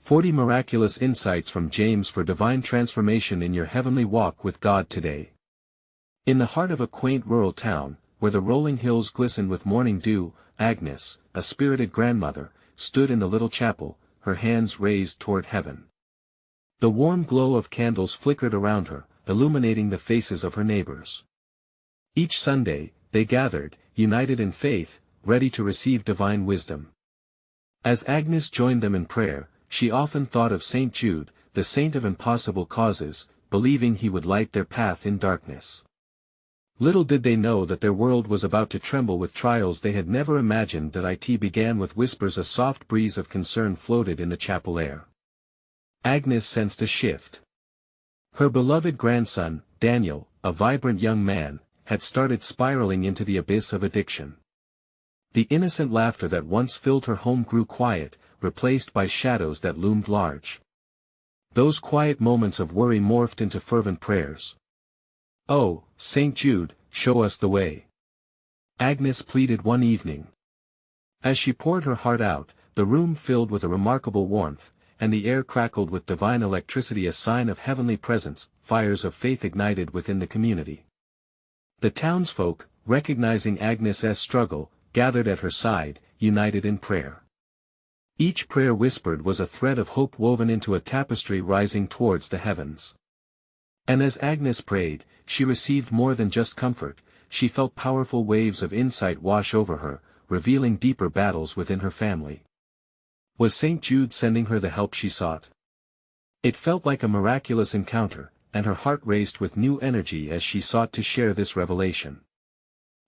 40 Miraculous Insights from James for Divine Transformation in Your Heavenly Walk with God Today. In the heart of a quaint rural town, where the rolling hills glisten with morning dew, Agnes, a spirited grandmother, stood in the little chapel, her hands raised toward heaven. The warm glow of candles flickered around her, illuminating the faces of her neighbors. Each Sunday, they gathered, united in faith, ready to receive divine wisdom. As Agnes joined them in prayer, she often thought of St. Jude, the saint of impossible causes, believing he would light their path in darkness. Little did they know that their world was about to tremble with trials they had never imagined. That it began with whispers. A soft breeze of concern floated in the chapel air. Agnes sensed a shift. Her beloved grandson, Daniel, a vibrant young man, had started spiraling into the abyss of addiction. The innocent laughter that once filled her home grew quiet, replaced by shadows that loomed large. Those quiet moments of worry morphed into fervent prayers. "Oh, St. Jude, show us the way," Agnes pleaded one evening. As she poured her heart out, the room filled with a remarkable warmth, and the air crackled with divine electricity, a sign of heavenly presence. Fires of faith ignited within the community. The townsfolk, recognizing Agnes's struggle, gathered at her side, united in prayer. Each prayer whispered was a thread of hope woven into a tapestry rising towards the heavens. And as Agnes prayed, she received more than just comfort. She felt powerful waves of insight wash over her, revealing deeper battles within her family. Was St. Jude sending her the help she sought? It felt like a miraculous encounter, and her heart raced with new energy as she sought to share this revelation.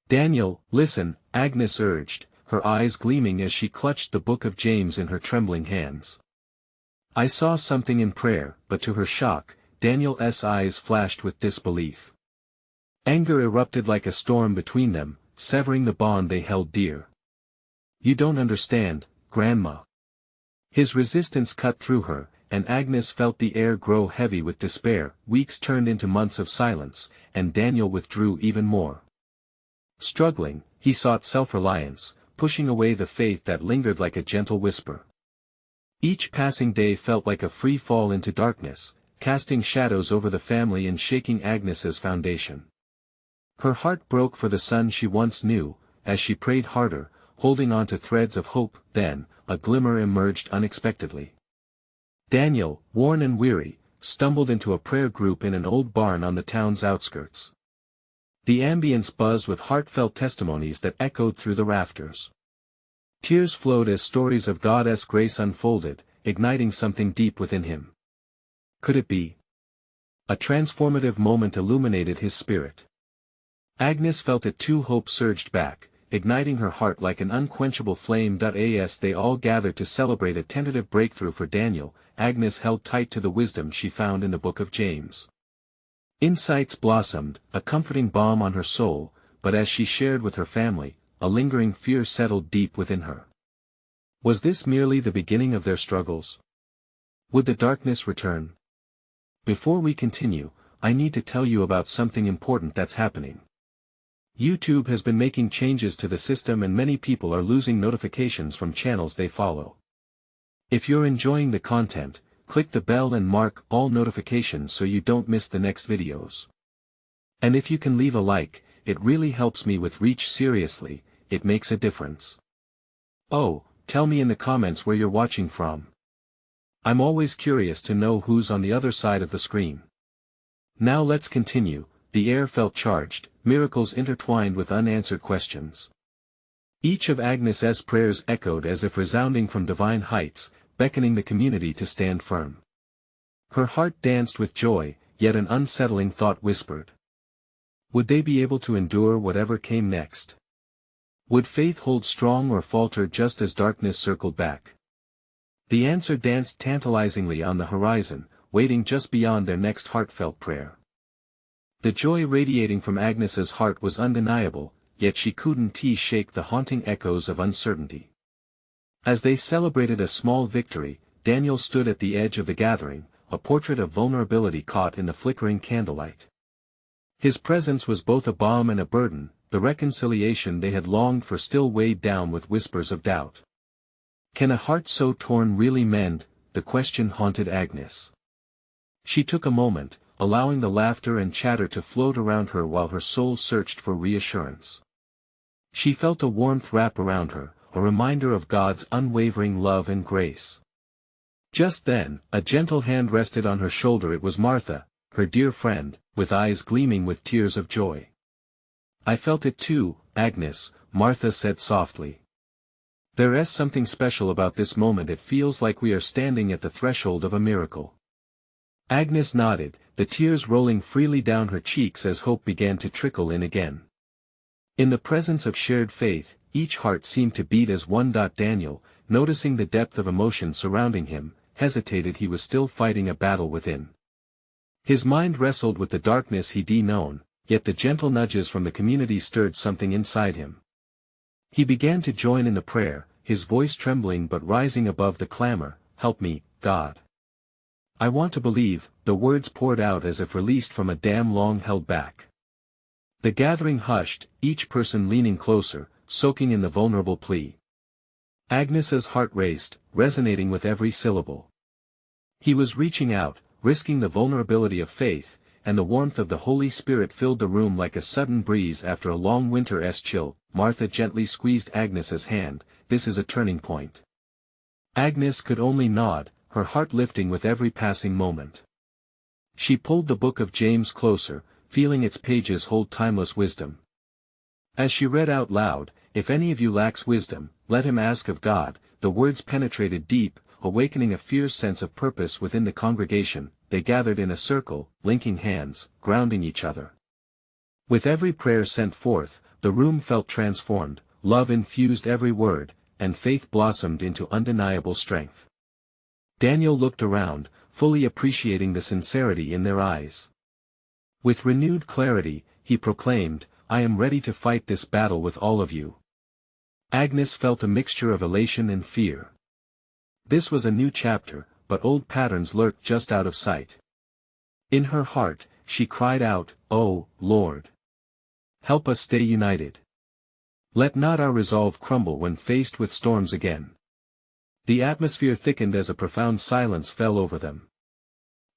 "Daniel, listen," Agnes urged, her eyes gleaming as she clutched the book of James in her trembling hands. "I saw something in prayer," but to her shock, Daniel's eyes flashed with disbelief. Anger erupted like a storm between them, severing the bond they held dear. "You don't understand, Grandma." His resistance cut through her, and Agnes felt the air grow heavy with despair. Weeks turned into months of silence, and Daniel withdrew even more. Struggling, he sought self-reliance, pushing away the faith that lingered like a gentle whisper. Each passing day felt like a free fall into darkness, casting shadows over the family and shaking Agnes's foundation. Her heart broke for the son she once knew. As she prayed harder, holding on to threads of hope. Then, a glimmer emerged unexpectedly. Daniel, worn and weary, stumbled into a prayer group in an old barn on the town's outskirts. The ambience buzzed with heartfelt testimonies that echoed through the rafters. Tears flowed as stories of God's grace unfolded, igniting something deep within him. Could it be? A transformative moment illuminated his spirit. Agnes felt it too. Hope surged back, igniting her heart like an unquenchable flame. As they all gathered to celebrate a tentative breakthrough for Daniel, Agnes held tight to the wisdom she found in the book of James. Insights blossomed, a comforting balm on her soul, but as she shared with her family, a lingering fear settled deep within her. Was this merely the beginning of their struggles? Would the darkness return? Before we continue, I need to tell you about something important that's happening. YouTube has been making changes to the system, and many people are losing notifications from channels they follow. If you're enjoying the content, click the bell and mark all notifications so you don't miss the next videos. And if you can leave a like, it really helps me with reach. Seriously, it makes a difference. Oh, tell me in the comments where you're watching from. I'm always curious to know who's on the other side of the screen. Now let's continue. The air felt charged, miracles intertwined with unanswered questions. Each of Agnes's prayers echoed as if resounding from divine heights, beckoning the community to stand firm. Her heart danced with joy, yet an unsettling thought whispered. Would they be able to endure whatever came next? Would faith hold strong or falter just as darkness circled back? The answer danced tantalizingly on the horizon, waiting just beyond their next heartfelt prayer. The joy radiating from Agnes's heart was undeniable, yet she couldn't shake the haunting echoes of uncertainty. As they celebrated a small victory, Daniel stood at the edge of the gathering, a portrait of vulnerability caught in the flickering candlelight. His presence was both a balm and a burden, the reconciliation they had longed for still weighed down with whispers of doubt. Can a heart so torn really mend? the question haunted Agnes. She took a moment, allowing the laughter and chatter to float around her while her soul searched for reassurance. She felt a warmth wrap around her, a reminder of God's unwavering love and grace. Just then, a gentle hand rested on her shoulder. It was Martha, her dear friend, with eyes gleaming with tears of joy. "I felt it too, Agnes," Martha said softly. "There is something special about this moment. It feels like we are standing at the threshold of a miracle." Agnes nodded, the tears rolling freely down her cheeks as hope began to trickle in again. In the presence of shared faith, each heart seemed to beat as one. Daniel, noticing the depth of emotion surrounding him, hesitated. He was still fighting a battle within. His mind wrestled with the darkness he'd known, yet the gentle nudges from the community stirred something inside him. He began to join in the prayer, his voice trembling but rising above the clamor, "Help me, God. I want to believe," the words poured out as if released from a dam long held back. The gathering hushed, each person leaning closer, soaking in the vulnerable plea. Agnes's heart raced, resonating with every syllable. He was reaching out, risking the vulnerability of faith, and the warmth of the Holy Spirit filled the room like a sudden breeze after a long winter's chill. Martha gently squeezed Agnes's hand. "This is a turning point." Agnes could only nod, her heart lifting with every passing moment. She pulled the book of James closer, feeling its pages hold timeless wisdom. As she read out loud, "If any of you lacks wisdom, let him ask of God," the words penetrated deep, awakening a fierce sense of purpose within the congregation. They gathered in a circle, linking hands, grounding each other. With every prayer sent forth, the room felt transformed, love infused every word, and faith blossomed into undeniable strength. Daniel looked around, fully appreciating the sincerity in their eyes. With renewed clarity, he proclaimed, "I am ready to fight this battle with all of you." Agnes felt a mixture of elation and fear. This was a new chapter, but old patterns lurked just out of sight. In her heart, she cried out, "Oh, Lord! Help us stay united. Let not our resolve crumble when faced with storms again." The atmosphere thickened as a profound silence fell over them.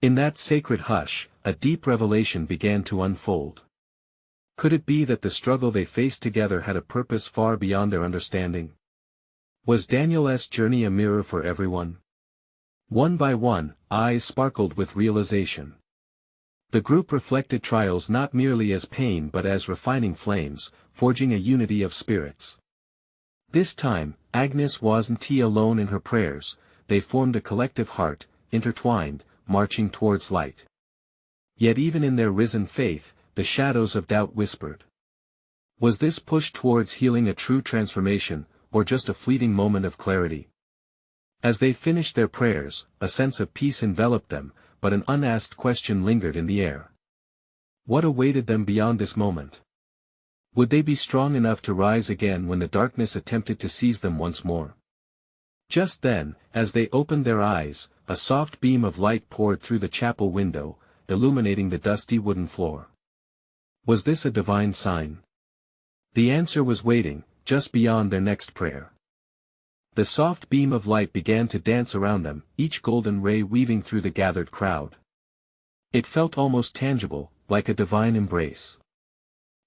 In that sacred hush, a deep revelation began to unfold. Could it be that the struggle they faced together had a purpose far beyond their understanding? Was Daniel's journey a mirror for everyone? One by one, eyes sparkled with realization. The group reflected trials not merely as pain but as refining flames, forging a unity of spirits. This time, Agnes wasn't alone in her prayers. They formed a collective heart, intertwined, marching towards light. Yet even in their risen faith, the shadows of doubt whispered. Was this push towards healing a true transformation, or just a fleeting moment of clarity? As they finished their prayers, a sense of peace enveloped them, but an unasked question lingered in the air. What awaited them beyond this moment? Would they be strong enough to rise again when the darkness attempted to seize them once more? Just then, as they opened their eyes, a soft beam of light poured through the chapel window, illuminating the dusty wooden floor. Was this a divine sign? The answer was waiting, just beyond their next prayer. The soft beam of light began to dance around them, each golden ray weaving through the gathered crowd. It felt almost tangible, like a divine embrace.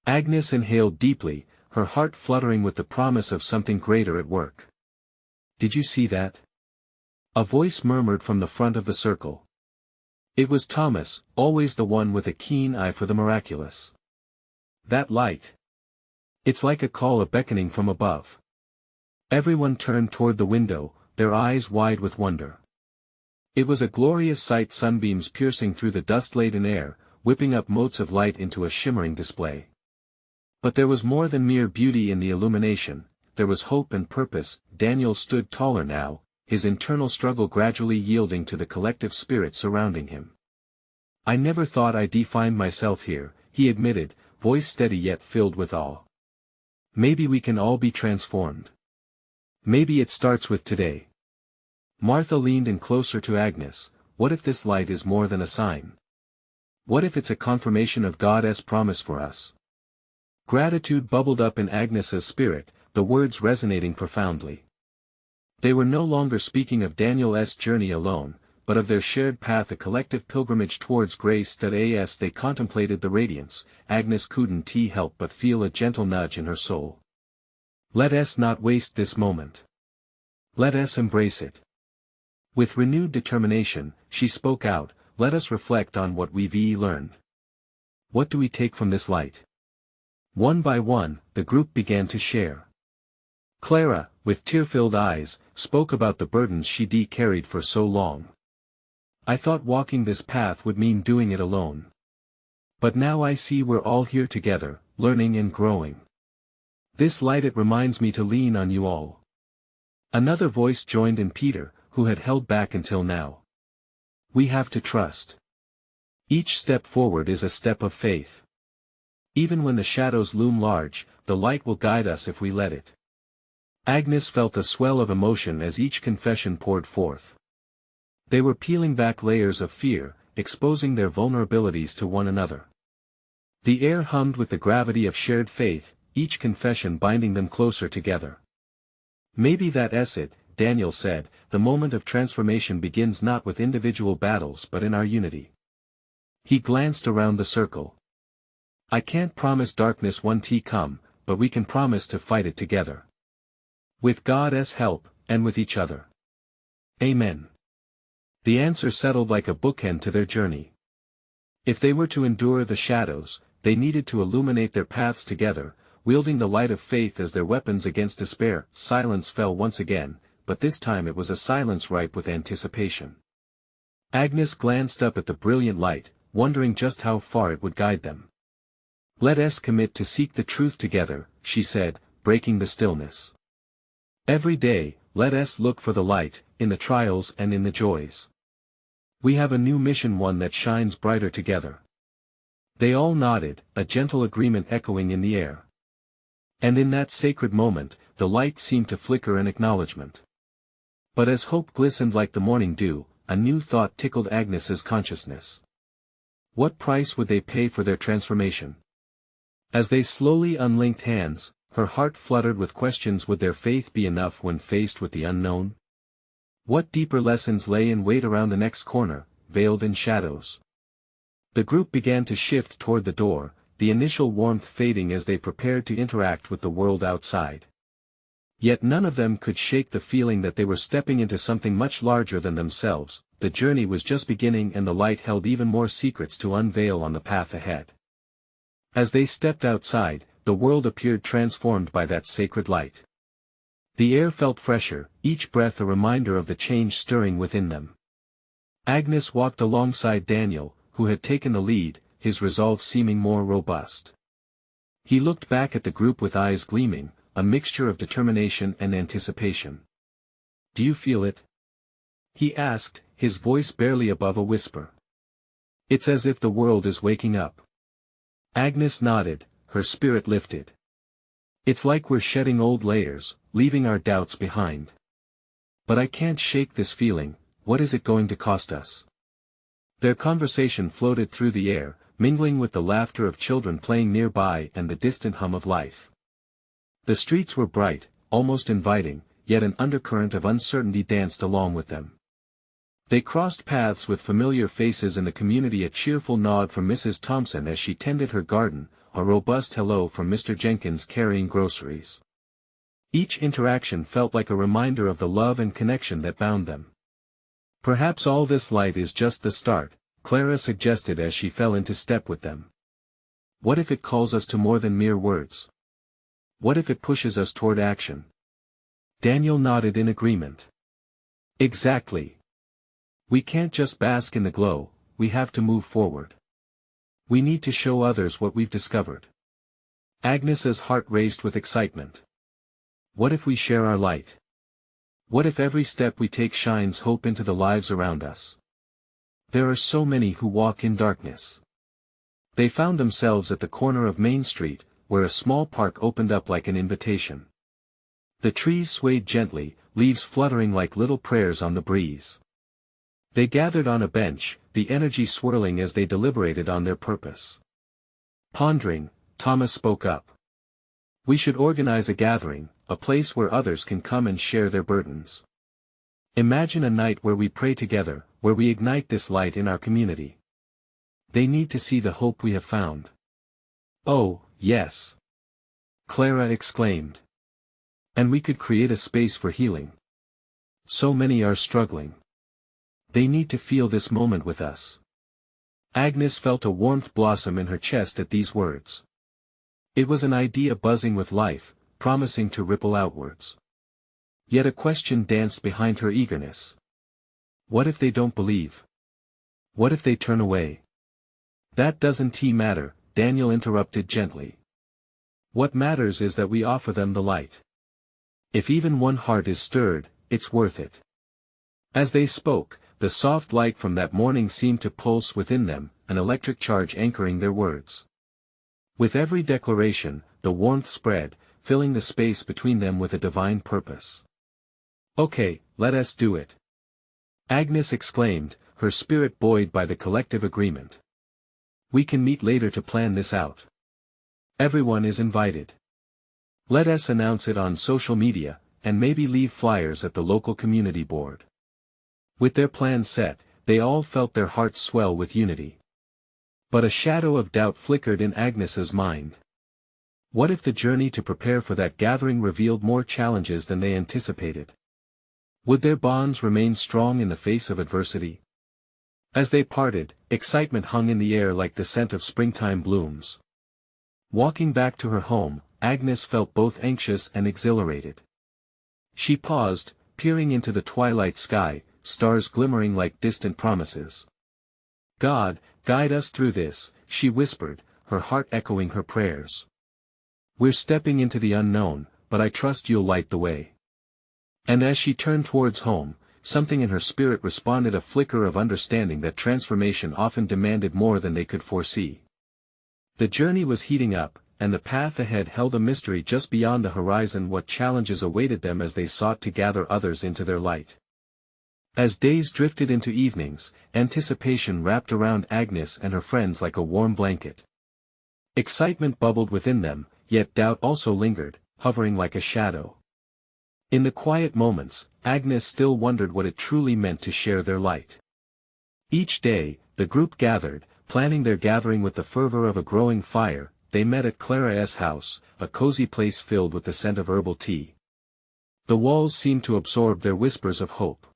Agnes inhaled deeply, her heart fluttering with the promise of something greater at work. "Did you see that?" A voice murmured from the front of the circle. It was Thomas, always the one with a keen eye for the miraculous. "That light. It's like a call, a beckoning from above." Everyone turned toward the window, their eyes wide with wonder. It was a glorious sight, sunbeams piercing through the dust-laden air, whipping up motes of light into a shimmering display. But there was more than mere beauty in the illumination, there was hope and purpose. Daniel stood taller now, his internal struggle gradually yielding to the collective spirit surrounding him. "I never thought I'd find myself here," he admitted, voice steady yet filled with awe. "Maybe we can all be transformed. Maybe it starts with today." Martha leaned in closer to Agnes. "What if this light is more than a sign? What if it's a confirmation of God's promise for us?" Gratitude bubbled up in Agnes's spirit, the words resonating profoundly. They were no longer speaking of Daniel's journey alone, but of their shared path, a collective pilgrimage towards grace. As they contemplated the radiance, Agnes couldn't help but feel a gentle nudge in her soul. Let us not waste this moment. Let us embrace it. With renewed determination, she spoke out, let us reflect on what we've learned. What do we take from this light? One by one, the group began to share. Clara, with tear-filled eyes, spoke about the burdens she'd carried for so long. I thought walking this path would mean doing it alone. But now I see we're all here together, learning and growing. This light, it reminds me to lean on you all. Another voice joined in, Peter, who had held back until now. We have to trust. Each step forward is a step of faith. Even when the shadows loom large, the light will guide us if we let it. Agnes felt a swell of emotion as each confession poured forth. They were peeling back layers of fear, exposing their vulnerabilities to one another. The air hummed with the gravity of shared faith, each confession binding them closer together. Maybe that's it, Daniel said, the moment of transformation begins not with individual battles but in our unity. He glanced around the circle. I can't promise darkness one come, but we can promise to fight it together. With God's help, and with each other. Amen. The answer settled like a bookend to their journey. If they were to endure the shadows, they needed to illuminate their paths together, wielding the light of faith as their weapons against despair. Silence fell once again, but this time it was a silence ripe with anticipation. Agnes glanced up at the brilliant light, wondering just how far it would guide them. Let us commit to seek the truth together, she said, breaking the stillness. Every day, let us look for the light, in the trials and in the joys. We have a new mission, one that shines brighter together. They all nodded, a gentle agreement echoing in the air. And in that sacred moment, the light seemed to flicker in acknowledgement. But as hope glistened like the morning dew, a new thought tickled Agnes's consciousness. What price would they pay for their transformation? As they slowly unlinked hands, her heart fluttered with questions. Would their faith be enough when faced with the unknown? What deeper lessons lay in wait around the next corner, veiled in shadows? The group began to shift toward the door, the initial warmth fading as they prepared to interact with the world outside. Yet none of them could shake the feeling that they were stepping into something much larger than themselves. The journey was just beginning, and the light held even more secrets to unveil on the path ahead. As they stepped outside, the world appeared transformed by that sacred light. The air felt fresher, each breath a reminder of the change stirring within them. Agnes walked alongside Daniel, who had taken the lead, his resolve seeming more robust. He looked back at the group with eyes gleaming, a mixture of determination and anticipation. Do you feel it? He asked, his voice barely above a whisper. It's as if the world is waking up. Agnes nodded, her spirit lifted. It's like we're shedding old layers, leaving our doubts behind. But I can't shake this feeling. What is it going to cost us? Their conversation floated through the air, mingling with the laughter of children playing nearby and the distant hum of life. The streets were bright, almost inviting, yet an undercurrent of uncertainty danced along with them. They crossed paths with familiar faces in the community, a cheerful nod from Mrs. Thompson as she tended her garden, a robust hello from Mr. Jenkins carrying groceries. Each interaction felt like a reminder of the love and connection that bound them. Perhaps all this light is just the start, Clara suggested as she fell into step with them. What if it calls us to more than mere words? What if it pushes us toward action? Daniel nodded in agreement. Exactly. We can't just bask in the glow, we have to move forward. We need to show others what we've discovered. Agnes's heart raced with excitement. What if we share our light? What if every step we take shines hope into the lives around us? There are so many who walk in darkness. They found themselves at the corner of Main Street, where a small park opened up like an invitation. The trees swayed gently, leaves fluttering like little prayers on the breeze. They gathered on a bench, the energy swirling as they deliberated on their purpose. Pondering, Thomas spoke up. We should organize a gathering, a place where others can come and share their burdens. Imagine a night where we pray together, where we ignite this light in our community. They need to see the hope we have found. Oh, yes. Clara exclaimed. And we could create a space for healing. So many are struggling. They need to feel this moment with us. Agnes felt a warmth blossom in her chest at these words. It was an idea buzzing with life, promising to ripple outwards. Yet a question danced behind her eagerness. What if they don't believe? What if they turn away? That doesn't matter, Daniel interrupted gently. What matters is that we offer them the light. If even one heart is stirred, it's worth it. As they spoke, the soft light from that morning seemed to pulse within them, an electric charge anchoring their words. With every declaration, the warmth spread, filling the space between them with a divine purpose. Okay, let us do it. Agnes exclaimed, her spirit buoyed by the collective agreement. We can meet later to plan this out. Everyone is invited. Let us announce it on social media, and maybe leave flyers at the local community board. With their plans set, they all felt their hearts swell with unity. But a shadow of doubt flickered in Agnes's mind. What if the journey to prepare for that gathering revealed more challenges than they anticipated? Would their bonds remain strong in the face of adversity? As they parted, excitement hung in the air like the scent of springtime blooms. Walking back to her home, Agnes felt both anxious and exhilarated. She paused, peering into the twilight sky, stars glimmering like distant promises. God, guide us through this, she whispered, her heart echoing her prayers. We're stepping into the unknown, but I trust you'll light the way. And as she turned towards home, something in her spirit responded, a flicker of understanding that transformation often demanded more than they could foresee. The journey was heating up, and the path ahead held a mystery just beyond the horizon. What challenges awaited them as they sought to gather others into their light? As days drifted into evenings, anticipation wrapped around Agnes and her friends like a warm blanket. Excitement bubbled within them, yet doubt also lingered, hovering like a shadow. In the quiet moments, Agnes still wondered what it truly meant to share their light. Each day, the group gathered, planning their gathering with the fervor of a growing fire. They met at Clara's house, a cozy place filled with the scent of herbal tea. The walls seemed to absorb their whispers of hope.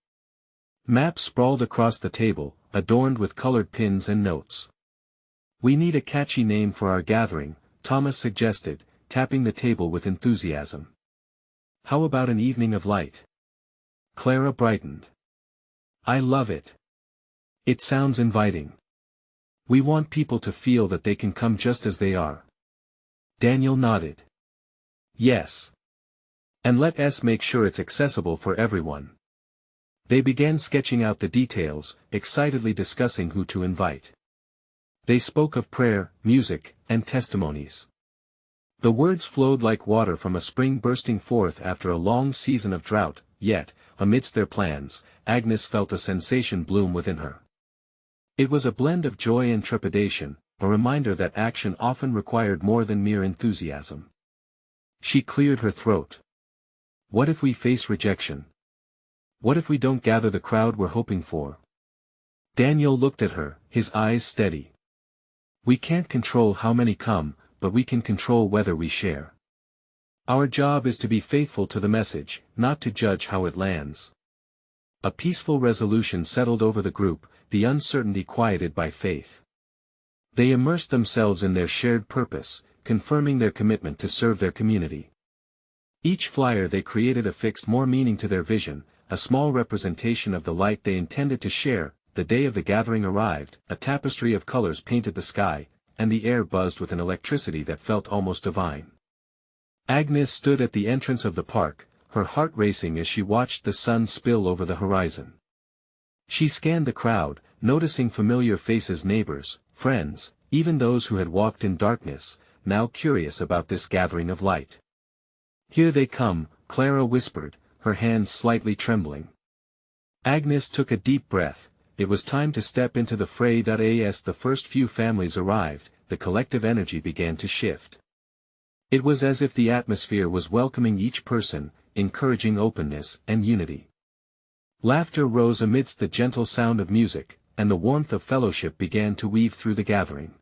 Maps sprawled across the table, adorned with colored pins and notes. We need a catchy name for our gathering, Thomas suggested, tapping the table with enthusiasm. How about an evening of light? Clara brightened. I love it. It sounds inviting. We want people to feel that they can come just as they are. Daniel nodded. Yes. And let us make sure it's accessible for everyone. They began sketching out the details, excitedly discussing who to invite. They spoke of prayer, music, and testimonies. The words flowed like water from a spring bursting forth after a long season of drought, yet, amidst their plans, Agnes felt a sensation bloom within her. It was a blend of joy and trepidation, a reminder that action often required more than mere enthusiasm. She cleared her throat. What if we face rejection? What if we don't gather the crowd we're hoping for? Daniel looked at her, his eyes steady. We can't control how many come, but we can control whether we share. Our job is to be faithful to the message, not to judge how it lands. A peaceful resolution settled over the group, the uncertainty quieted by faith. They immersed themselves in their shared purpose, confirming their commitment to serve their community. Each flyer they created affixed more meaning to their vision, a small representation of the light they intended to share. The day of the gathering arrived, a tapestry of colors painted the sky, and the air buzzed with an electricity that felt almost divine. Agnes stood at the entrance of the park, her heart racing as she watched the sun spill over the horizon. She scanned the crowd, noticing familiar faces, neighbors, friends, even those who had walked in darkness, now curious about this gathering of light. Here they come, Clara whispered, her hands slightly trembling. Agnes took a deep breath. It was time to step into the fray. As the first few families arrived, the collective energy began to shift. It was as if the atmosphere was welcoming each person, encouraging openness and unity. Laughter rose amidst the gentle sound of music, and the warmth of fellowship began to weave through the gathering.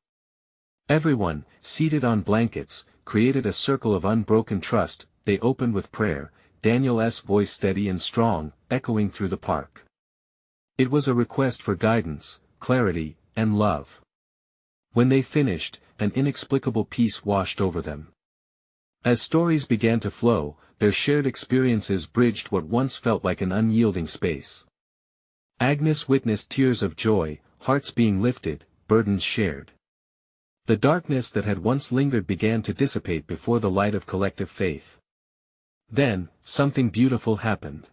Everyone, seated on blankets, created a circle of unbroken trust. They opened with prayer, Daniel's voice steady and strong, echoing through the park. It was a request for guidance, clarity, and love. When they finished, an inexplicable peace washed over them. As stories began to flow, their shared experiences bridged what once felt like an unyielding space. Agnes witnessed tears of joy, hearts being lifted, burdens shared. The darkness that had once lingered began to dissipate before the light of collective faith. Then, something beautiful happened.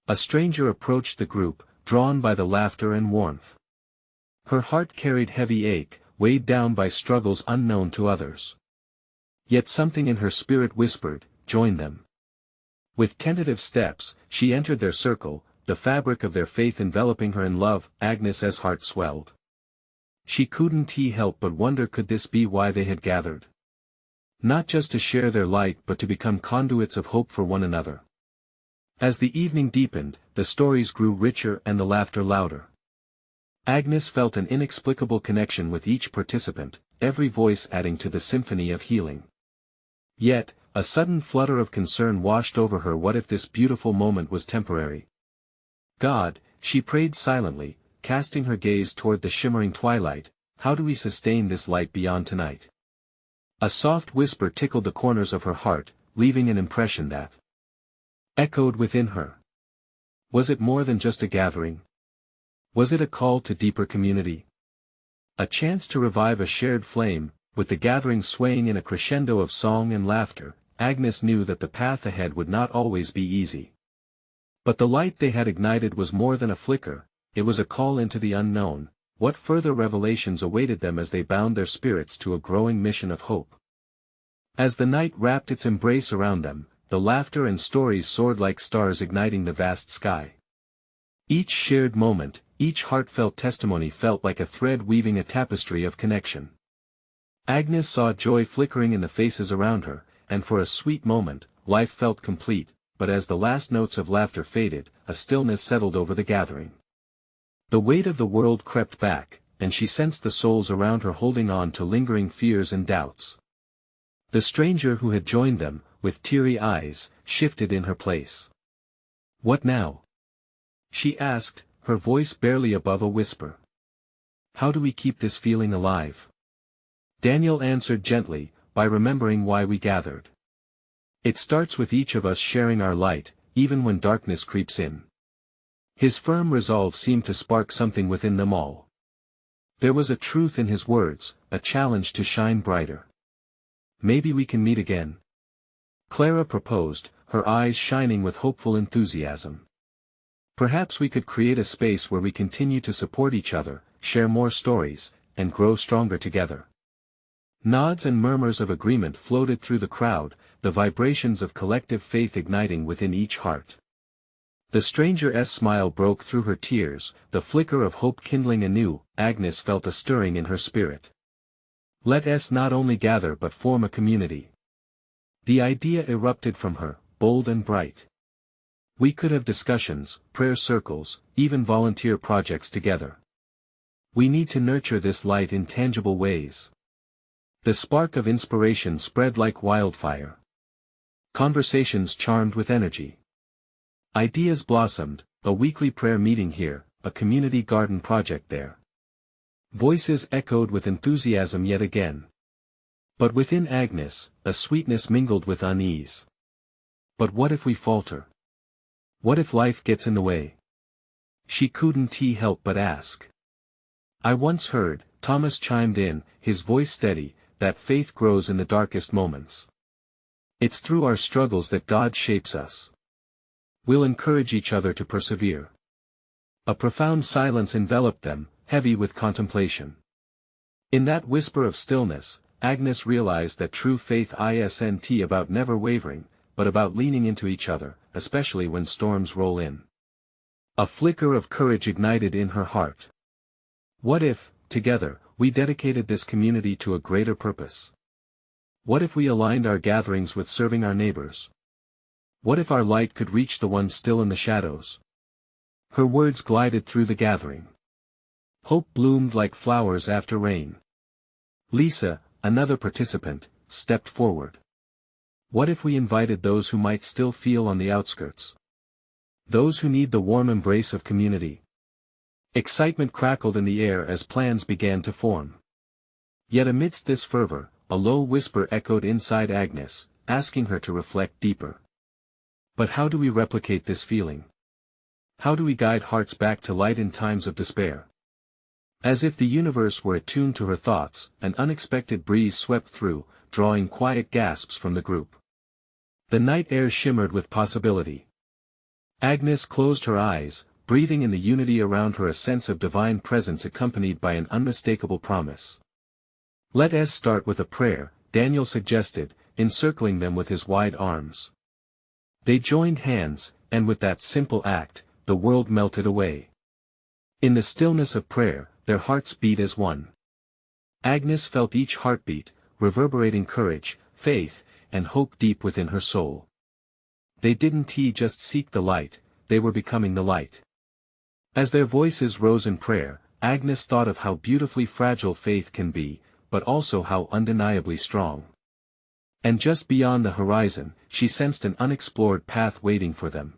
A stranger approached the group, drawn by the laughter and warmth. Her heart carried heavy ache, weighed down by struggles unknown to others. Yet something in her spirit whispered, "Join them." With tentative steps, she entered their circle, the fabric of their faith enveloping her in love. Agnes's heart swelled. She couldn't help but wonder, could this be why they had gathered? Not just to share their light but to become conduits of hope for one another. As the evening deepened, the stories grew richer and the laughter louder. Agnes felt an inexplicable connection with each participant, every voice adding to the symphony of healing. Yet, a sudden flutter of concern washed over her. What if this beautiful moment was temporary? God, she prayed silently, casting her gaze toward the shimmering twilight, how do we sustain this light beyond tonight? A soft whisper tickled the corners of her heart, leaving an impression that echoed within her. Was it more than just a gathering? Was it a call to deeper community? A chance to revive a shared flame? With the gathering swaying in a crescendo of song and laughter, Agnes knew that the path ahead would not always be easy. But the light they had ignited was more than a flicker, it was a call into the unknown. What further revelations awaited them as they bound their spirits to a growing mission of hope? As the night wrapped its embrace around them, the laughter and stories soared like stars igniting the vast sky. Each shared moment, each heartfelt testimony felt like a thread weaving a tapestry of connection. Agnes saw joy flickering in the faces around her, and for a sweet moment, life felt complete, but as the last notes of laughter faded, a stillness settled over the gathering. The weight of the world crept back, and she sensed the souls around her holding on to lingering fears and doubts. The stranger who had joined them, with teary eyes, shifted in her place. "What now?" she asked, her voice barely above a whisper. "How do we keep this feeling alive?" Daniel answered gently, "By remembering why we gathered. It starts with each of us sharing our light, even when darkness creeps in." His firm resolve seemed to spark something within them all. There was a truth in his words, a challenge to shine brighter. "Maybe we can meet again," Clara proposed, her eyes shining with hopeful enthusiasm. "Perhaps we could create a space where we continue to support each other, share more stories, and grow stronger together." Nods and murmurs of agreement floated through the crowd, the vibrations of collective faith igniting within each heart. The stranger's smile broke through her tears, the flicker of hope kindling anew. Agnes felt a stirring in her spirit. Let us not only gather but form a community. The idea erupted from her, bold and bright. We could have discussions, prayer circles, even volunteer projects together. We need to nurture this light in tangible ways. The spark of inspiration spread like wildfire. Conversations charmed with energy. Ideas blossomed, a weekly prayer meeting here, a community garden project there. Voices echoed with enthusiasm yet again. But within Agnes, a sweetness mingled with unease. But what if we falter? What if life gets in the way? She couldn't help but ask. "I once heard," Thomas chimed in, his voice steady, "that faith grows in the darkest moments. It's through our struggles that God shapes us. We'll encourage each other to persevere." A profound silence enveloped them, heavy with contemplation. In that whisper of stillness, Agnes realized that true faith isn't about never wavering, but about leaning into each other, especially when storms roll in. A flicker of courage ignited in her heart. What if, together, we dedicated this community to a greater purpose? What if we aligned our gatherings with serving our neighbors? What if our light could reach the ones still in the shadows? Her words glided through the gathering. Hope bloomed like flowers after rain. Lisa, another participant, stepped forward. What if we invited those who might still feel on the outskirts? Those who need the warm embrace of community. Excitement crackled in the air as plans began to form. Yet amidst this fervor, a low whisper echoed inside Agnes, asking her to reflect deeper. But how do we replicate this feeling? How do we guide hearts back to light in times of despair? As if the universe were attuned to her thoughts, an unexpected breeze swept through, drawing quiet gasps from the group. The night air shimmered with possibility. Agnes closed her eyes, breathing in the unity around her a sense of divine presence accompanied by an unmistakable promise. Let us start with a prayer, Daniel suggested, encircling them with his wide arms. They joined hands, and with that simple act, the world melted away. In the stillness of prayer, their hearts beat as one. Agnes felt each heartbeat, reverberating courage, faith, and hope deep within her soul. They didn't just seek the light, they were becoming the light. As their voices rose in prayer, Agnes thought of how beautifully fragile faith can be, but also how undeniably strong. And just beyond the horizon, she sensed an unexplored path waiting for them.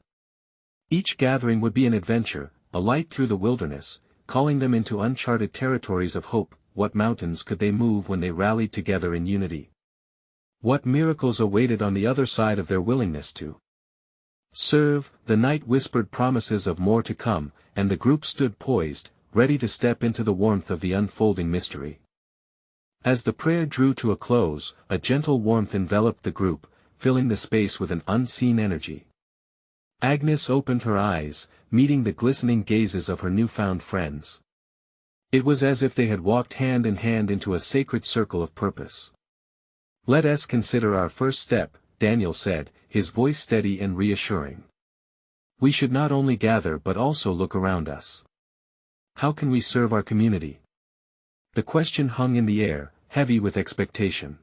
Each gathering would be an adventure, a light through the wilderness, calling them into uncharted territories of hope. What mountains could they move when they rallied together in unity? What miracles awaited on the other side of their willingness to serve? The night whispered promises of more to come, and the group stood poised, ready to step into the warmth of the unfolding mystery. As the prayer drew to a close, a gentle warmth enveloped the group, filling the space with an unseen energy. Agnes opened her eyes, meeting the glistening gazes of her newfound friends. It was as if they had walked hand in hand into a sacred circle of purpose. Let us consider our first step, Daniel said, his voice steady and reassuring. We should not only gather but also look around us. How can we serve our community? The question hung in the air, heavy with expectation.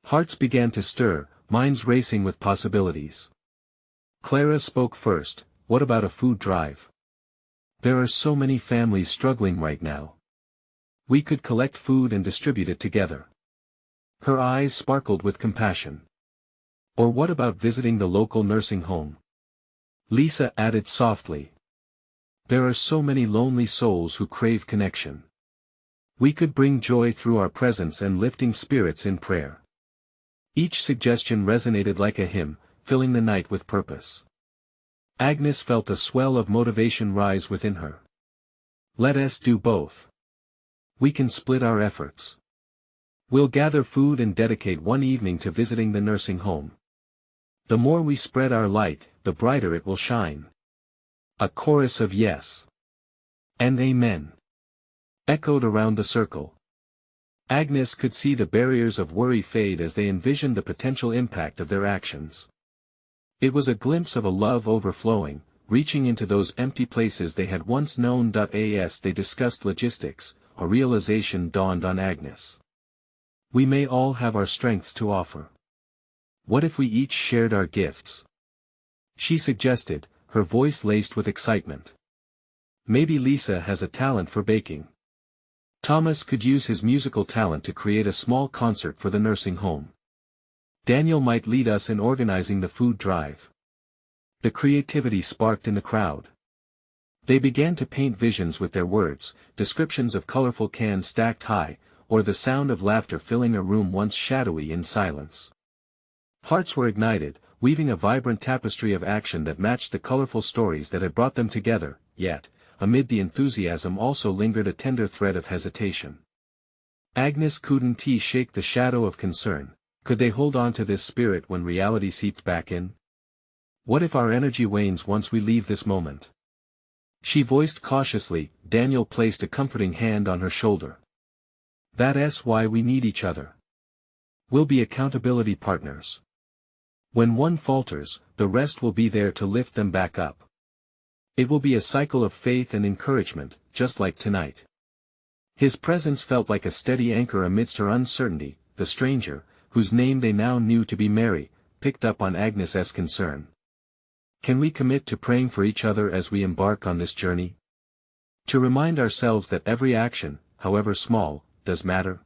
Hearts began to stir, minds racing with possibilities. Clara spoke first. What about a food drive? There are so many families struggling right now. We could collect food and distribute it together. Her eyes sparkled with compassion. Or what about visiting the local nursing home? Lisa added softly. There are so many lonely souls who crave connection. We could bring joy through our presence and lifting spirits in prayer. Each suggestion resonated like a hymn, filling the night with purpose. Agnes felt a swell of motivation rise within her. Let us do both. We can split our efforts. We'll gather food and dedicate one evening to visiting the nursing home. The more we spread our light, the brighter it will shine. A chorus of yes and amen echoed around the circle. Agnes could see the barriers of worry fade as they envisioned the potential impact of their actions. It was a glimpse of a love overflowing, reaching into those empty places they had once known. As they discussed logistics, a realization dawned on Agnes. We may all have our strengths to offer. What if we each shared our gifts? She suggested, her voice laced with excitement. Maybe Lisa has a talent for baking. Thomas could use his musical talent to create a small concert for the nursing home. Daniel might lead us in organizing the food drive. The creativity sparked in the crowd. They began to paint visions with their words, descriptions of colorful cans stacked high, or the sound of laughter filling a room once shadowy in silence. Hearts were ignited, weaving a vibrant tapestry of action that matched the colorful stories that had brought them together, yet, amid the enthusiasm also lingered a tender thread of hesitation. Agnes couldn't shake the shadow of concern. Could they hold on to this spirit when reality seeped back in? What if our energy wanes once we leave this moment? She voiced cautiously. Daniel placed a comforting hand on her shoulder. That's why we need each other. We'll be accountability partners. When one falters, the rest will be there to lift them back up. It will be a cycle of faith and encouragement, just like tonight. His presence felt like a steady anchor amidst her uncertainty. The stranger, whose name they now knew to be Mary, picked up on Agnes's concern. Can we commit to praying for each other as we embark on this journey? To remind ourselves that every action, however small, does matter?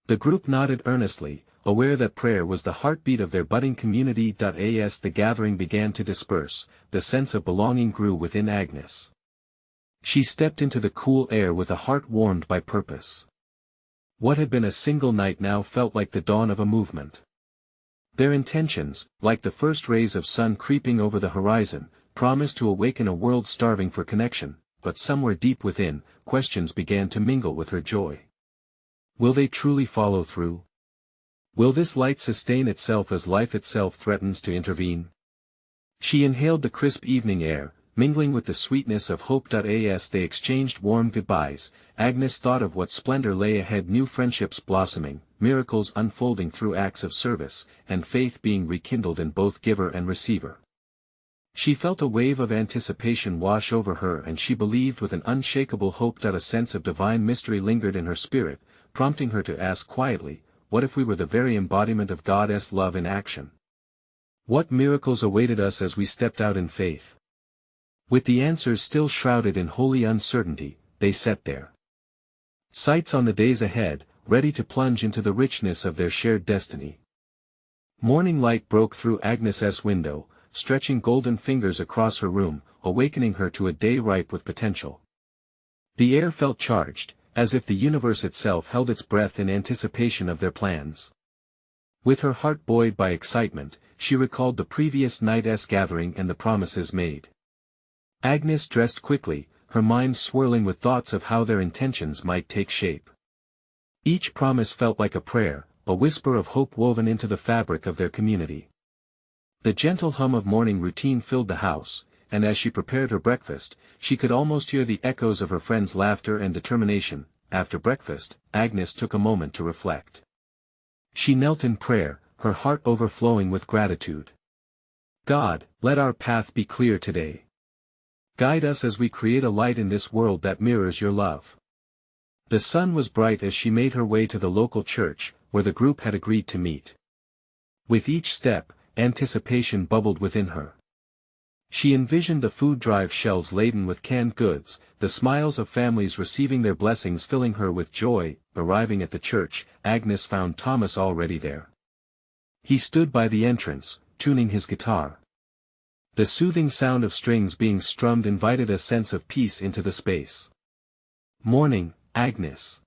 The group nodded earnestly, aware that prayer was the heartbeat of their budding community. As the gathering began to disperse, the sense of belonging grew within Agnes. She stepped into the cool air with a heart warmed by purpose. What had been a single night now felt like the dawn of a movement. Their intentions, like the first rays of sun creeping over the horizon, promised to awaken a world starving for connection, but somewhere deep within, questions began to mingle with her joy. Will they truly follow through? Will this light sustain itself as life itself threatens to intervene? She inhaled the crisp evening air, mingling with the sweetness of hope. As they exchanged warm goodbyes, Agnes thought of what splendor lay ahead: new friendships blossoming, miracles unfolding through acts of service, and faith being rekindled in both giver and receiver. She felt a wave of anticipation wash over her, and she believed with an unshakable hope. A sense of divine mystery lingered in her spirit, prompting her to ask quietly, what if we were the very embodiment of God's love in action? What miracles awaited us as we stepped out in faith? With the answers still shrouded in holy uncertainty, they sat there, sights on the days ahead, ready to plunge into the richness of their shared destiny. Morning light broke through Agnes's window, stretching golden fingers across her room, awakening her to a day ripe with potential. The air felt charged, as if the universe itself held its breath in anticipation of their plans. With her heart buoyed by excitement, she recalled the previous night's gathering and the promises made. Agnes dressed quickly, her mind swirling with thoughts of how their intentions might take shape. Each promise felt like a prayer, a whisper of hope woven into the fabric of their community. The gentle hum of morning routine filled the house, and as she prepared her breakfast, she could almost hear the echoes of her friends' laughter and determination. After breakfast, Agnes took a moment to reflect. She knelt in prayer, her heart overflowing with gratitude. God, let our path be clear today. Guide us as we create a light in this world that mirrors your love. The sun was bright as she made her way to the local church, where the group had agreed to meet. With each step, anticipation bubbled within her. She envisioned the food drive shelves laden with canned goods, the smiles of families receiving their blessings filling her with joy. Arriving at the church, Agnes found Thomas already there. He stood by the entrance, tuning his guitar. The soothing sound of strings being strummed invited a sense of peace into the space. Morning, Agnes.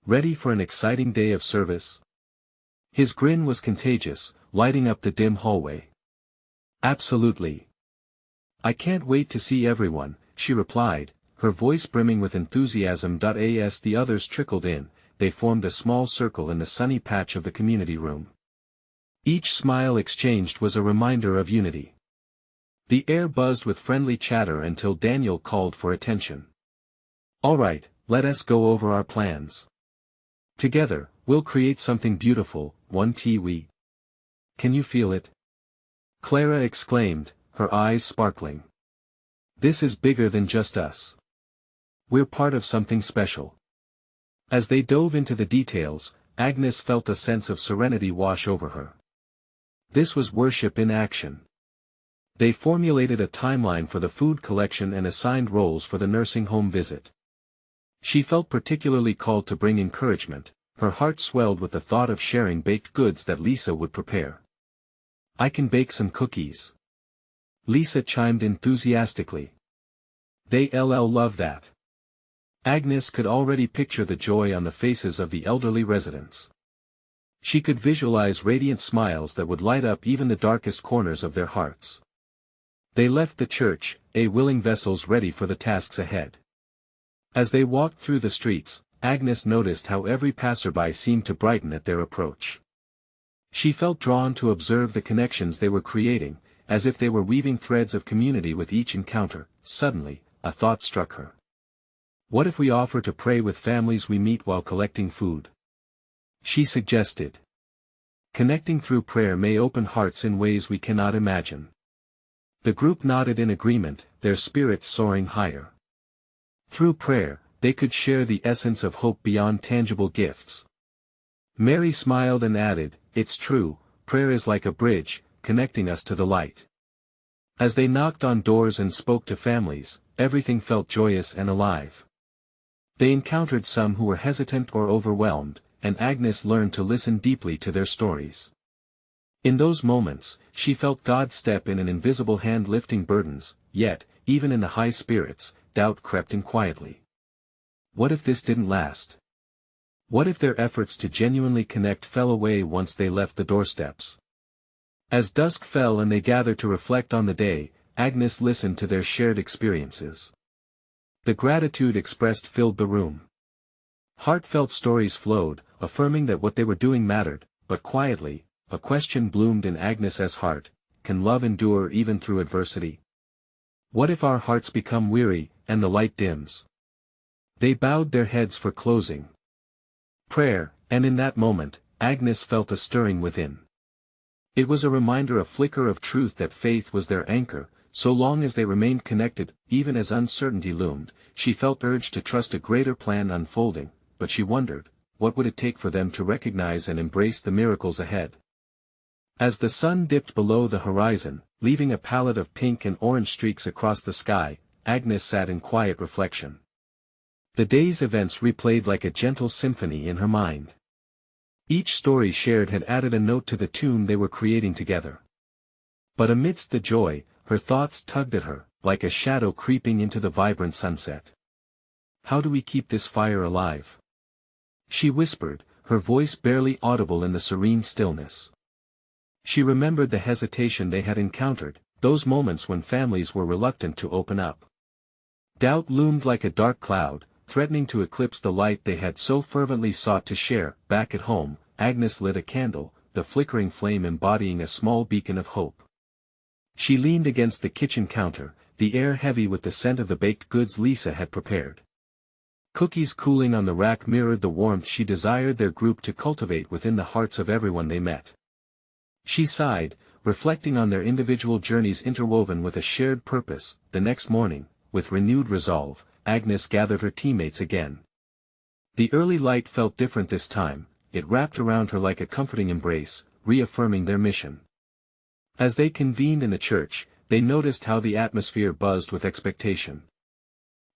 Ready for an exciting day of service? His grin was contagious, lighting up the dim hallway. Absolutely. I can't wait to see everyone, she replied, her voice brimming with enthusiasm. As the others trickled in, they formed a small circle in the sunny patch of the community room. Each smile exchanged was a reminder of unity. The air buzzed with friendly chatter until Daniel called for attention. All right, let us go over our plans. Together, we'll create something beautiful, one we. Can you feel it? Clara exclaimed, her eyes sparkling. This is bigger than just us. We're part of something special. As they dove into the details, Agnes felt a sense of serenity wash over her. This was worship in action. They formulated a timeline for the food collection and assigned roles for the nursing home visit. She felt particularly called to bring encouragement, her heart swelled with the thought of sharing baked goods that Lisa would prepare. I can bake some cookies. Lisa chimed enthusiastically. They'll love that. Agnes could already picture the joy on the faces of the elderly residents. She could visualize radiant smiles that would light up even the darkest corners of their hearts. They left the church, willing vessels ready for the tasks ahead. As they walked through the streets, Agnes noticed how every passerby seemed to brighten at their approach. She felt drawn to observe the connections they were creating, as if they were weaving threads of community with each encounter. Suddenly, a thought struck her. What if we offer to pray with families we meet while collecting food? She suggested. Connecting through prayer may open hearts in ways we cannot imagine. The group nodded in agreement, their spirits soaring higher. Through prayer, they could share the essence of hope beyond tangible gifts. Mary smiled and added, it's true, prayer is like a bridge, connecting us to the light. As they knocked on doors and spoke to families, everything felt joyous and alive. They encountered some who were hesitant or overwhelmed, and Agnes learned to listen deeply to their stories. In those moments, she felt God step in, an invisible hand lifting burdens, yet, even in the high spirits, doubt crept in quietly. What if this didn't last? What if their efforts to genuinely connect fell away once they left the doorsteps? As dusk fell and they gathered to reflect on the day, Agnes listened to their shared experiences. The gratitude expressed filled the room. Heartfelt stories flowed, affirming that what they were doing mattered, but quietly, a question bloomed in Agnes's heart: can love endure even through adversity? What if our hearts become weary, and the light dims? They bowed their heads for closing prayer, and in that moment, Agnes felt a stirring within. It was a reminder, a flicker of truth, that faith was their anchor. So long as they remained connected, even as uncertainty loomed, she felt urged to trust a greater plan unfolding, but she wondered, what would it take for them to recognize and embrace the miracles ahead? As the sun dipped below the horizon, leaving a palette of pink and orange streaks across the sky, Agnes sat in quiet reflection. The day's events replayed like a gentle symphony in her mind. Each story shared had added a note to the tune they were creating together. But amidst the joy, her thoughts tugged at her, like a shadow creeping into the vibrant sunset. How do we keep this fire alive? She whispered, her voice barely audible in the serene stillness. She remembered the hesitation they had encountered, those moments when families were reluctant to open up. Doubt loomed like a dark cloud, threatening to eclipse the light they had so fervently sought to share. Back at home, Agnes lit a candle, the flickering flame embodying a small beacon of hope. She leaned against the kitchen counter, the air heavy with the scent of the baked goods Lisa had prepared. Cookies cooling on the rack mirrored the warmth she desired their group to cultivate within the hearts of everyone they met. She sighed, reflecting on their individual journeys interwoven with a shared purpose. The next morning, with renewed resolve, Agnes gathered her teammates again. The early light felt different this time, it wrapped around her like a comforting embrace, reaffirming their mission. As they convened in the church, they noticed how the atmosphere buzzed with expectation.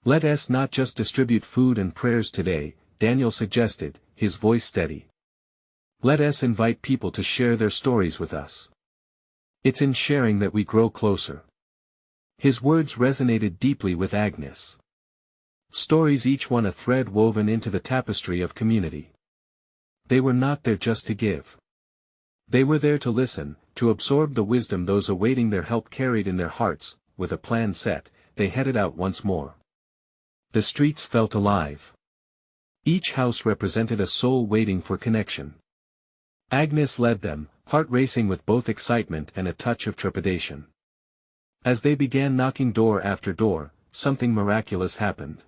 Let us not just distribute food and prayers today, Daniel suggested, his voice steady. Let us invite people to share their stories with us. It's in sharing that we grow closer. His words resonated deeply with Agnes. Stories, each one a thread woven into the tapestry of community. They were not there just to give. They were there to listen, to absorb the wisdom those awaiting their help carried in their hearts. With a plan set, they headed out once more. The streets felt alive. Each house represented a soul waiting for connection. Agnes led them, heart racing with both excitement and a touch of trepidation. As they began knocking door after door, something miraculous happened.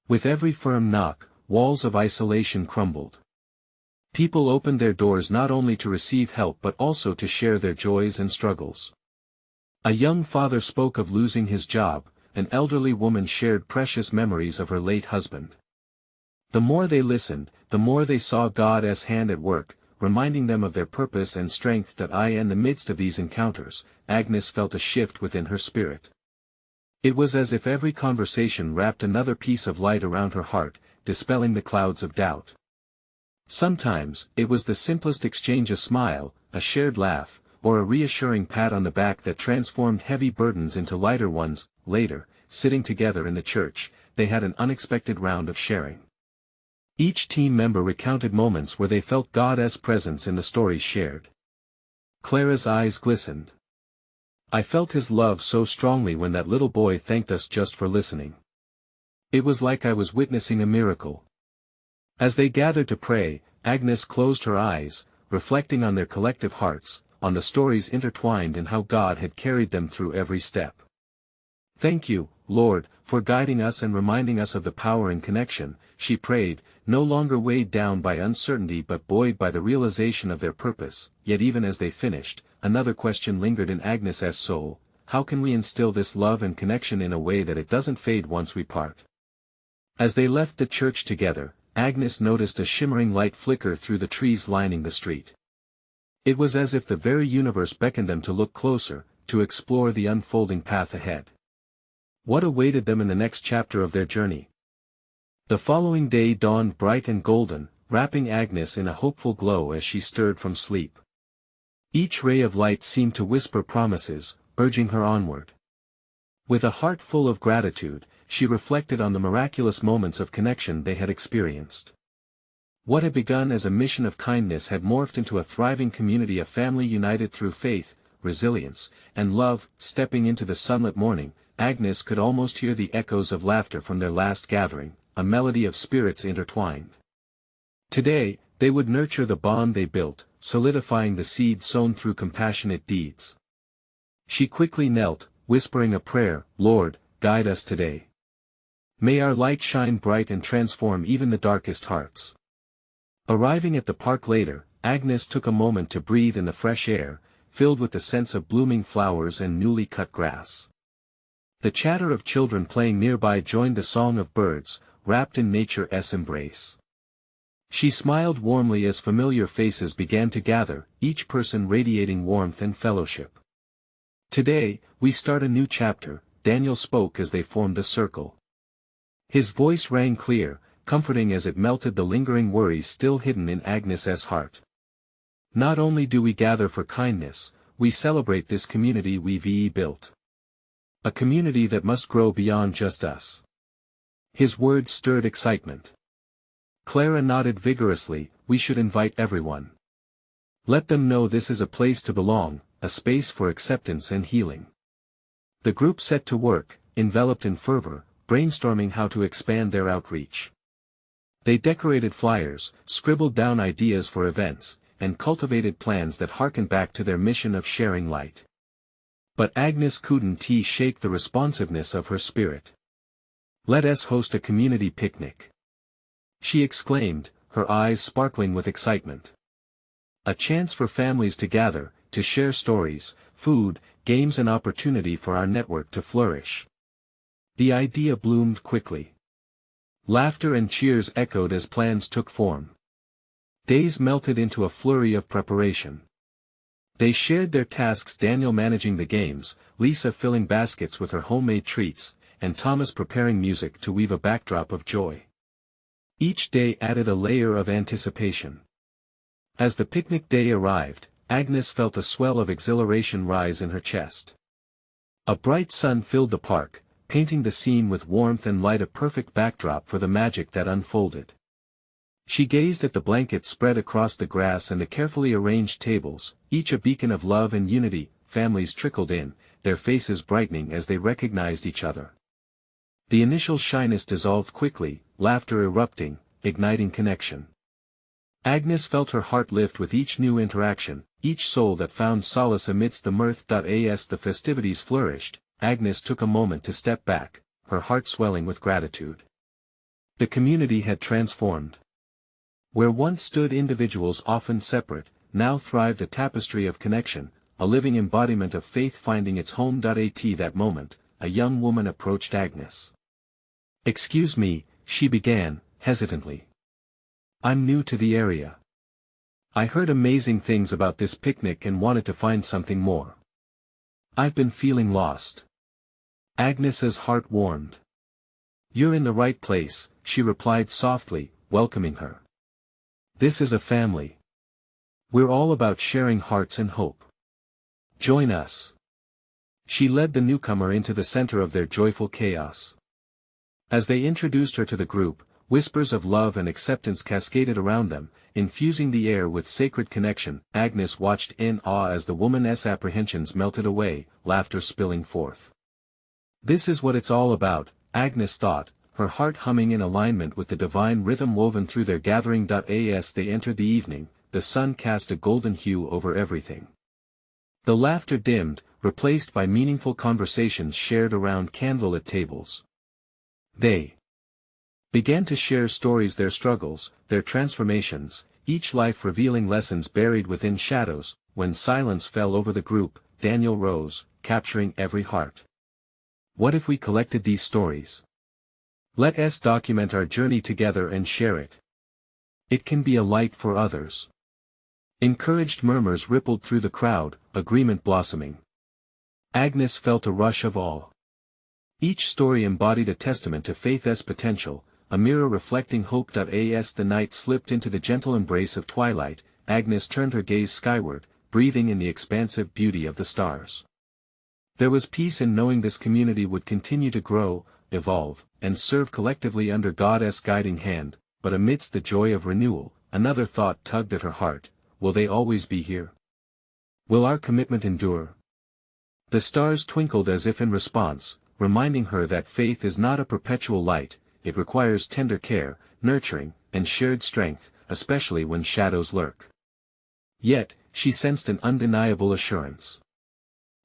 With every firm knock, walls of isolation crumbled. People opened their doors not only to receive help but also to share their joys and struggles. A young father spoke of losing his job, an elderly woman shared precious memories of her late husband. The more they listened, the more they saw God's hand at work, reminding them of their purpose and strength. In the midst of these encounters, Agnes felt a shift within her spirit. It was as if every conversation wrapped another piece of light around her heart, dispelling the clouds of doubt. Sometimes, it was the simplest exchange, a smile, a shared laugh, or a reassuring pat on the back that transformed heavy burdens into lighter ones. Later, sitting together in the church, they had an unexpected round of sharing. Each team member recounted moments where they felt God's presence in the stories shared. Clara's eyes glistened. I felt His love so strongly when that little boy thanked us just for listening. It was like I was witnessing a miracle. As they gathered to pray, Agnes closed her eyes, reflecting on their collective hearts, on the stories intertwined and how God had carried them through every step. Thank you, Lord, for guiding us and reminding us of the power in connection, she prayed, no longer weighed down by uncertainty but buoyed by the realization of their purpose. Yet even as they finished, another question lingered in Agnes's soul: how can we instill this love and connection in a way that it doesn't fade once we part? As they left the church together, Agnes noticed a shimmering light flicker through the trees lining the street. It was as if the very universe beckoned them to look closer, to explore the unfolding path ahead. What awaited them in the next chapter of their journey? The following day dawned bright and golden, wrapping Agnes in a hopeful glow as she stirred from sleep. Each ray of light seemed to whisper promises, urging her onward. With a heart full of gratitude, she reflected on the miraculous moments of connection they had experienced. What had begun as a mission of kindness had morphed into a thriving community, a family united through faith, resilience, and love. Stepping into the sunlit morning, Agnes could almost hear the echoes of laughter from their last gathering, a melody of spirits intertwined. Today, they would nurture the bond they built, solidifying the seed sown through compassionate deeds. She quickly knelt, whispering a prayer, "Lord, guide us today. May our light shine bright and transform even the darkest hearts." Arriving at the park later, Agnes took a moment to breathe in the fresh air, filled with the sense of blooming flowers and newly cut grass. The chatter of children playing nearby joined the song of birds, wrapped in nature's embrace. She smiled warmly as familiar faces began to gather, each person radiating warmth and fellowship. "Today, we start a new chapter," Daniel spoke as they formed a circle. His voice rang clear, comforting as it melted the lingering worries still hidden in Agnes's heart. "Not only do we gather for kindness, we celebrate this community we've built. A community that must grow beyond just us." His words stirred excitement. Clara nodded vigorously. "We should invite everyone. Let them know this is a place to belong, a space for acceptance and healing." The group set to work, enveloped in fervor, brainstorming how to expand their outreach. They decorated flyers, scribbled down ideas for events, and cultivated plans that harkened back to their mission of sharing light. But Agnes couldn't shake the responsiveness of her spirit. "Let us host a community picnic," she exclaimed, her eyes sparkling with excitement. "A chance for families to gather, to share stories, food, games, and opportunity for our network to flourish." The idea bloomed quickly. Laughter and cheers echoed as plans took form. Days melted into a flurry of preparation. They shared their tasks, Daniel managing the games, Lisa filling baskets with her homemade treats, and Thomas preparing music to weave a backdrop of joy. Each day added a layer of anticipation. As the picnic day arrived, Agnes felt a swell of exhilaration rise in her chest. A bright sun filled the park, painting the scene with warmth and light, a perfect backdrop for the magic that unfolded. She gazed at the blankets spread across the grass and the carefully arranged tables, each a beacon of love and unity. Families trickled in, their faces brightening as they recognized each other. The initial shyness dissolved quickly, laughter erupting, igniting connection. Agnes felt her heart lift with each new interaction, each soul that found solace amidst the mirth. As the festivities flourished, Agnes took a moment to step back, her heart swelling with gratitude. The community had transformed. Where once stood individuals often separate, now thrived a tapestry of connection, a living embodiment of faith finding its home. At that moment, a young woman approached Agnes. "Excuse me," she began, hesitantly. "I'm new to the area. I heard amazing things about this picnic and wanted to find something more. I've been feeling lost." Agnes's heart warmed. "You're in the right place," she replied softly, welcoming her. "This is a family. We're all about sharing hearts and hope. Join us." She led the newcomer into the center of their joyful chaos. As they introduced her to the group, whispers of love and acceptance cascaded around them, infusing the air with sacred connection. Agnes watched in awe as the woman's apprehensions melted away, laughter spilling forth. "This is what it's all about," Agnes thought, her heart humming in alignment with the divine rhythm woven through their gathering. As they entered the evening, the sun cast a golden hue over everything. The laughter dimmed, replaced by meaningful conversations shared around candlelit tables. They began to share stories, their struggles, their transformations, each life revealing lessons buried within shadows. When silence fell over the group, Daniel rose, capturing every heart. "What if we collected these stories? Let us document our journey together and share it. It can be a light for others." Encouraged murmurs rippled through the crowd, agreement blossoming. Agnes felt a rush of awe. Each story embodied a testament to faith's potential, a mirror reflecting hope. As the night slipped into the gentle embrace of twilight, Agnes turned her gaze skyward, breathing in the expansive beauty of the stars. There was peace in knowing this community would continue to grow, evolve, and serve collectively under God's guiding hand, but amidst the joy of renewal, another thought tugged at her heart: will they always be here? Will our commitment endure? The stars twinkled as if in response, reminding her that faith is not a perpetual light, it requires tender care, nurturing, and shared strength, especially when shadows lurk. Yet, she sensed an undeniable assurance.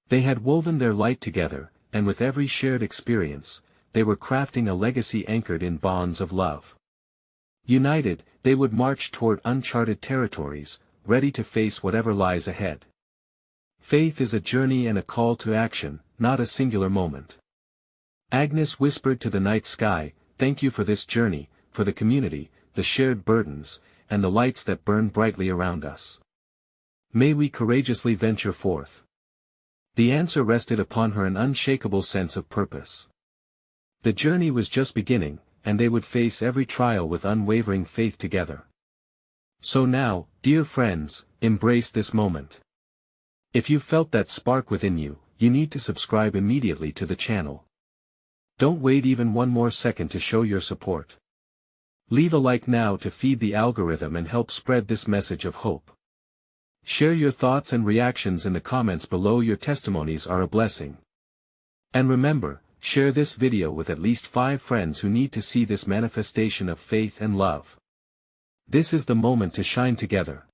They had woven their light together, and with every shared experience, they were crafting a legacy anchored in bonds of love. United, they would march toward uncharted territories, ready to face whatever lies ahead. Faith is a journey and a call to action, not a singular moment. Agnes whispered to the night sky, "Thank you for this journey, for the community, the shared burdens, and the lights that burn brightly around us. May we courageously venture forth." The answer rested upon her an unshakable sense of purpose. The journey was just beginning, and they would face every trial with unwavering faith together. So now, dear friends, embrace this moment. If you felt that spark within you, you need to subscribe immediately to the channel. Don't wait even one more second to show your support. Leave a like now to feed the algorithm and help spread this message of hope. Share your thoughts and reactions in the comments below. Your testimonies are a blessing. And remember, share this video with at least 5 friends who need to see this manifestation of faith and love. This is the moment to shine together.